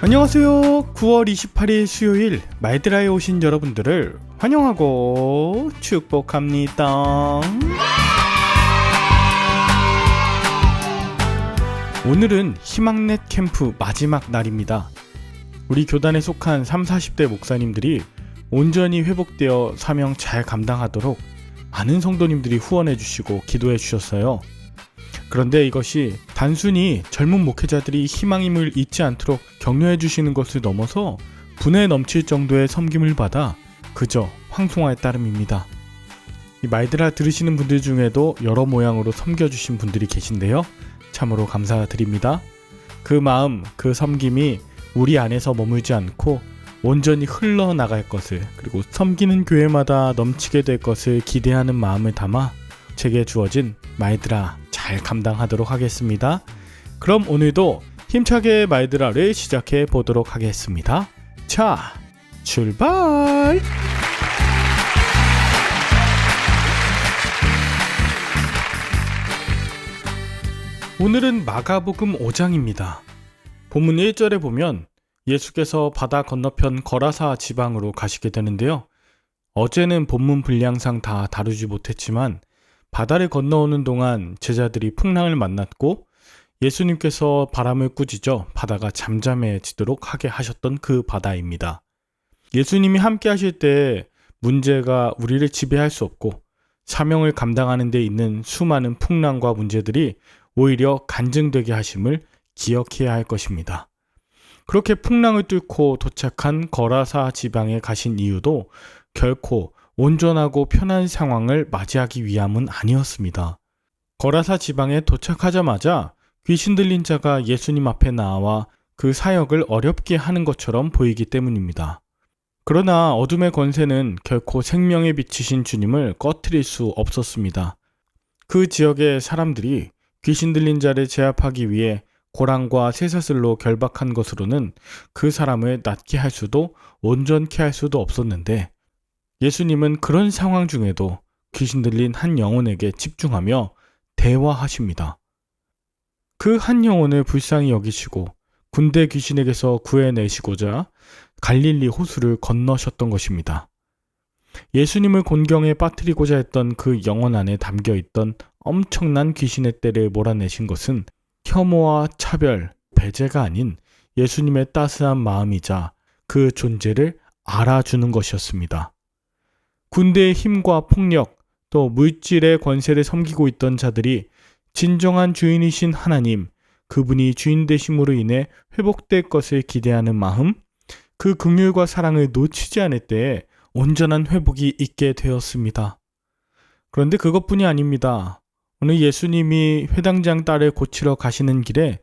안녕하세요. 9월 28일 수요일 말드라에 오신 여러분들을 환영하고 축복합니다. 오늘은 희망넷 캠프 마지막 날입니다. 우리 교단에 속한 30, 40대 목사님들이 온전히 회복되어 사명 잘 감당하도록 많은 성도님들이 후원해 주시고 기도해 주셨어요. 그런데 이것이 단순히 젊은 목회자들이 희망임을 잊지 않도록 격려해 주시는 것을 넘어서 분에 넘칠 정도의 섬김을 받아 그저 황송할 따름입니다. 이 말드라 들으시는 분들 중에도 여러 모양으로 섬겨주신 분들이 계신데요. 참으로 감사드립니다. 그 마음, 그 섬김이 우리 안에서 머물지 않고 온전히 흘러나갈 것을, 그리고 섬기는 교회마다 넘치게 될 것을 기대하는 마음을 담아 제게 주어진 말드라 잘 감당하도록 하겠습니다. 그럼 오늘도 힘차게 말드라를 시작해 보도록 하겠습니다. 자, 출발! 오늘은 마가복음 5장입니다. 본문 1절에 보면 예수께서 바다 건너편 거라사 지방으로 가시게 되는데요. 어제는 본문 분량상 다 다루지 못했지만 바다를 건너오는 동안 제자들이 풍랑을 만났고 예수님께서 바람을 꾸짖어 바다가 잠잠해지도록 하게 하셨던 그 바다입니다. 예수님이 함께 하실 때 문제가 우리를 지배할 수 없고 사명을 감당하는 데 있는 수많은 풍랑과 문제들이 오히려 간증되게 하심을 기억해야 할 것입니다. 그렇게 풍랑을 뚫고 도착한 거라사 지방에 가신 이유도 결코 온전하고 편한 상황을 맞이하기 위함은 아니었습니다. 거라사 지방에 도착하자마자 귀신 들린 자가 예수님 앞에 나와 그 사역을 어렵게 하는 것처럼 보이기 때문입니다. 그러나 어둠의 권세는 결코 생명에 비치신 주님을 꺼트릴 수 없었습니다. 그 지역의 사람들이 귀신 들린 자를 제압하기 위해 고랑과 쇠사슬로 결박한 것으로는 그 사람을 낫게 할 수도 온전케 할 수도 없었는데 예수님은 그런 상황 중에도 귀신 들린 한 영혼에게 집중하며 대화하십니다. 그 한 영혼을 불쌍히 여기시고 군대 귀신에게서 구해내시고자 갈릴리 호수를 건너셨던 것입니다. 예수님을 곤경에 빠뜨리고자 했던 그 영혼 안에 담겨있던 엄청난 귀신의 떼를 몰아내신 것은 혐오와 차별, 배제가 아닌 예수님의 따스한 마음이자 그 존재를 알아주는 것이었습니다. 군대의 힘과 폭력, 또 물질의 권세를 섬기고 있던 자들이 진정한 주인이신 하나님, 그분이 주인 되심으로 인해 회복될 것을 기대하는 마음, 그 긍휼과 사랑을 놓치지 않을 때에 온전한 회복이 있게 되었습니다. 그런데 그것뿐이 아닙니다. 오늘 예수님이 회당장 딸을 고치러 가시는 길에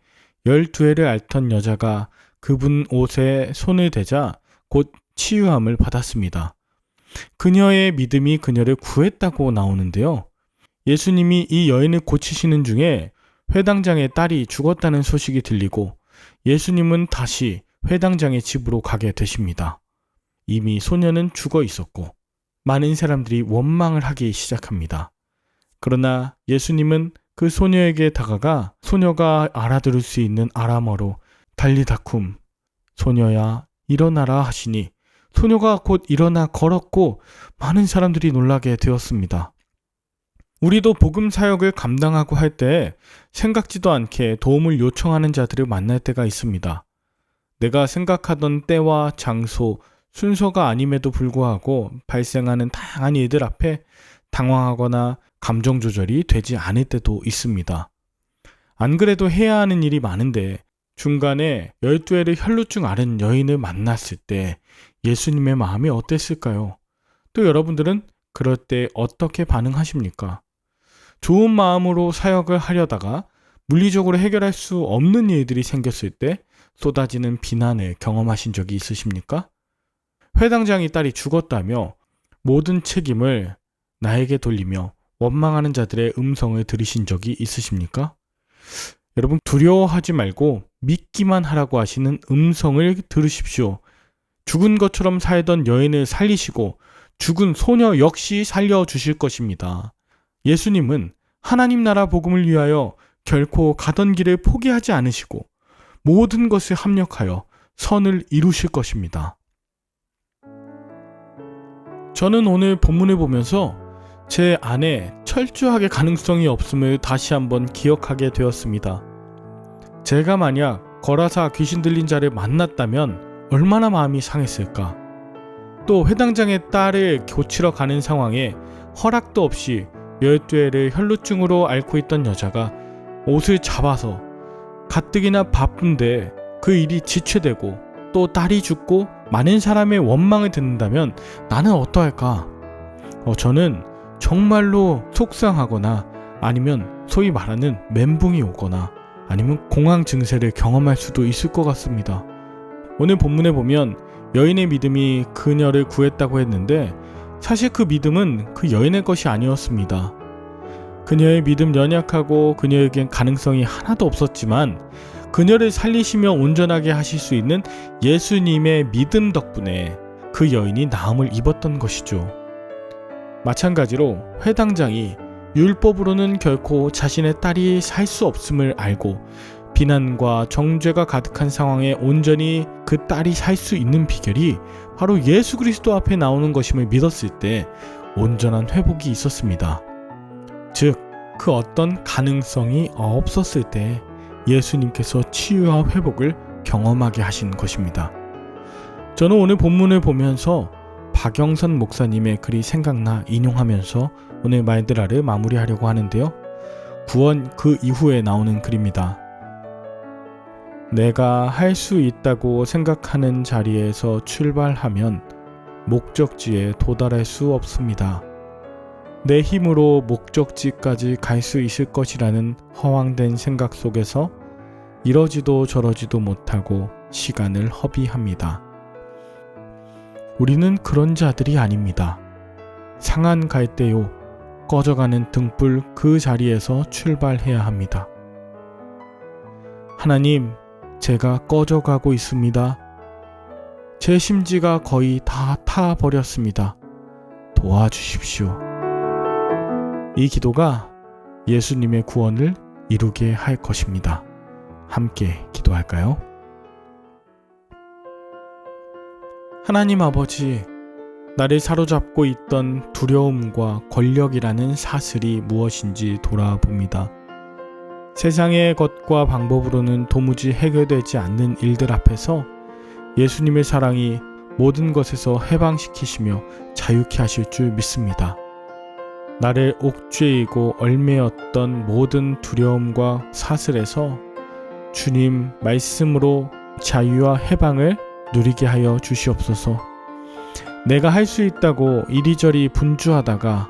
12해를 앓던 여자가 그분 옷에 손을 대자 곧 치유함을 받았습니다. 그녀의 믿음이 그녀를 구했다고 나오는데요. 예수님이 이 여인을 고치시는 중에 회당장의 딸이 죽었다는 소식이 들리고 예수님은 다시 회당장의 집으로 가게 되십니다. 이미 소녀는 죽어 있었고 많은 사람들이 원망을 하기 시작합니다. 그러나 예수님은 그 소녀에게 다가가 소녀가 알아들을 수 있는 아람어로 달리다쿰, 소녀야 일어나라 하시니 소녀가 곧 일어나 걸었고 많은 사람들이 놀라게 되었습니다. 우리도 복음 사역을 감당하고 할 때 생각지도 않게 도움을 요청하는 자들을 만날 때가 있습니다. 내가 생각하던 때와 장소, 순서가 아님에도 불구하고 발생하는 다양한 일들 앞에 당황하거나 감정 조절이 되지 않을 때도 있습니다. 안 그래도 해야 하는 일이 많은데 중간에 12해를 혈루증 앓은 여인을 만났을 때 예수님의 마음이 어땠을까요? 또 여러분들은 그럴 때 어떻게 반응하십니까? 좋은 마음으로 사역을 하려다가 물리적으로 해결할 수 없는 일들이 생겼을 때 쏟아지는 비난을 경험하신 적이 있으십니까? 회당장의 딸이 죽었다며 모든 책임을 나에게 돌리며 원망하는 자들의 음성을 들으신 적이 있으십니까? 여러분 두려워하지 말고 믿기만 하라고 하시는 음성을 들으십시오. 죽은 것처럼 살던 여인을 살리시고 죽은 소녀 역시 살려주실 것입니다. 예수님은 하나님 나라 복음을 위하여 결코 가던 길을 포기하지 않으시고 모든 것을 합력하여 선을 이루실 것입니다. 저는 오늘 본문을 보면서 제 안에 철저하게 가능성이 없음을 다시 한번 기억하게 되었습니다. 제가 만약 거라사 귀신 들린 자를 만났다면 얼마나 마음이 상했을까? 또 회당장의 딸을 고치러 가는 상황에 허락도 없이 12회를 혈루증으로 앓고 있던 여자가 옷을 잡아서 가뜩이나 바쁜데 그 일이 지체되고 또 딸이 죽고 많은 사람의 원망을 듣는다면 나는 어떠할까? 저는 정말로 속상하거나 아니면 소위 말하는 멘붕이 오거나 아니면 공황 증세를 경험할 수도 있을 것 같습니다. 오늘 본문에 보면 여인의 믿음이 그녀를 구했다고 했는데 사실 그 믿음은 그 여인의 것이 아니었습니다. 그녀의 믿음 연약하고 그녀에겐 가능성이 하나도 없었지만 그녀를 살리시며 온전하게 하실 수 있는 예수님의 믿음 덕분에 그 여인이 나음을 입었던 것이죠. 마찬가지로 회당장이 율법으로는 결코 자신의 딸이 살 수 없음을 알고 비난과 정죄가 가득한 상황에 온전히 그 딸이 살 수 있는 비결이 바로 예수 그리스도 앞에 나오는 것임을 믿었을 때 온전한 회복이 있었습니다. 즉, 그 어떤 가능성이 없었을 때 예수님께서 치유와 회복을 경험하게 하신 것입니다. 저는 오늘 본문을 보면서 박영선 목사님의 글이 생각나 인용하면서 오늘 말드라를 마무리하려고 하는데요. 구원 그 이후에 나오는 글입니다. 내가 할 수 있다고 생각하는 자리에서 출발하면 목적지에 도달할 수 없습니다. 내 힘으로 목적지까지 갈 수 있을 것이라는 허황된 생각 속에서 이러지도 저러지도 못하고 시간을 허비합니다. 우리는 그런 자들이 아닙니다. 상한 갈대요, 꺼져가는 등불 그 자리에서 출발해야 합니다. 하나님, 제가 꺼져가고 있습니다. 제 심지가 거의 다 타버렸습니다. 도와주십시오. 이 기도가 예수님의 구원을 이루게 할 것입니다. 함께 기도할까요? 하나님 아버지, 나를 사로잡고 있던 두려움과 권력이라는 사슬이 무엇인지 돌아봅니다. 세상의 것과 방법으로는 도무지 해결되지 않는 일들 앞에서 예수님의 사랑이 모든 것에서 해방시키시며 자유케 하실 줄 믿습니다. 나를 옥죄이고 얽매였던 모든 두려움과 사슬에서 주님 말씀으로 자유와 해방을 누리게 하여 주시옵소서. 내가 할 수 있다고 이리저리 분주하다가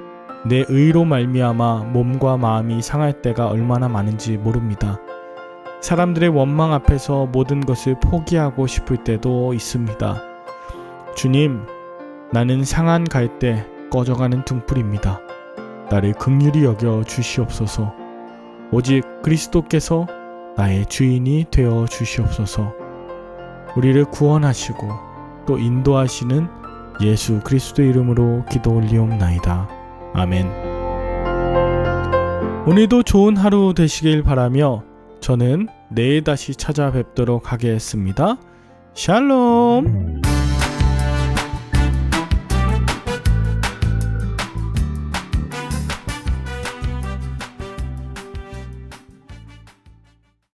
내 의로 말미암아 몸과 마음이 상할 때가 얼마나 많은지 모릅니다. 사람들의 원망 앞에서 모든 것을 포기하고 싶을 때도 있습니다. 주님, 나는 상한 갈대 꺼져가는 등불입니다. 나를 긍휼히 여겨 주시옵소서. 오직 그리스도께서 나의 주인이 되어 주시옵소서. 우리를 구원하시고 또 인도하시는 예수 그리스도의 이름으로 기도 올리옵나이다. 아멘. 오늘도 좋은 하루 되시길 바라며 저는 내일 다시 찾아뵙도록 하겠습니다. 샬롬.